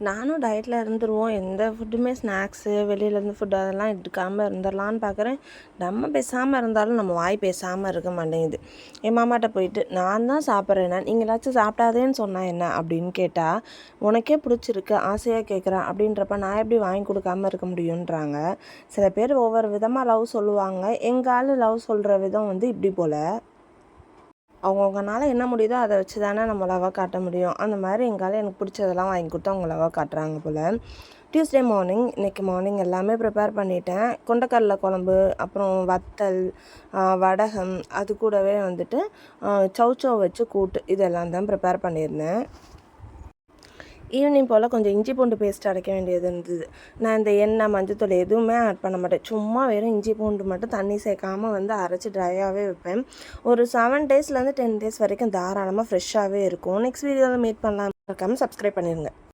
நானும் டயட்டில் இருந்துருவோம். எந்த ஃபுட்டுமே ஸ்நாக்ஸு, வெளியிலேருந்து ஃபுட் அதெல்லாம் எடுக்காமல் இருந்துடலான்னு பார்க்குறேன். நம்ம பேசாமல் இருந்தாலும் நம்ம வாய் பேசாமல் இருக்க மாட்டேங்குது. என் மாமாட்ட போயிட்டு, நான் தான் சாப்பிட்றேன்னா நீங்களாச்சும் சாப்பிடாதேன்னு சொன்னால் என்ன அப்படின்னு கேட்டால், உனக்கே பிடிச்சிருக்கு ஆசையாக கேட்குறேன் அப்படின்றப்ப நான் எப்படி வாங்கி கொடுக்காமல் இருக்க முடியுன்றாங்க. சில பேர் ஒவ்வொரு விதமாக லவ் சொல்லுவாங்க. எங்கள் ஆள் லவ் சொல்கிற விதம் இப்படி போல். அவங்கவுங்கனால என்ன முடியுதோ அதை வச்சு தானே நம்ம லவ்வை காட்ட முடியும். அந்த மாதிரி எங்கால எனக்கு பிடிச்சதெல்லாம் வாங்கி கொடுத்து அவங்க லவ்வை காட்டுறாங்க போல். டியூஸ்டே மார்னிங் இன்றைக்கி மார்னிங் எல்லாமே ப்ரிப்பேர் பண்ணிட்டேன். கொண்டக்கடலை குழம்பு, அப்புறம் வத்தல், வடகம், அது கூடவே சௌச்சௌ வச்சு கூட்டு, இதெல்லாம் தான் ப்ரிப்பேர் பண்ணியிருந்தேன். ஈவினிங் போல் கொஞ்சம் இஞ்சி பூண்டு பேஸ்ட் அரைக்க வேண்டியது இருந்தது. நான் இந்த எண்ணெய், மஞ்சத்தூள் எதுவுமே ஆட் பண்ண மாட்டேன். சும்மா வெறும் இஞ்சி பூண்டு மட்டும் தண்ணி சேர்க்காமல் அரைச்சி ட்ரையாகவே வைப்பேன். ஒரு 7 டேஸ்லேருந்து 10 டேஸ் வரைக்கும் தாராளமாக ஃப்ரெஷ்ஷாகவே இருக்கும். நெக்ஸ்ட் வீடியோவில் மீட் பண்ணலாம். மறக்காமல் சப்ஸ்கிரைப் பண்ணிடுங்க.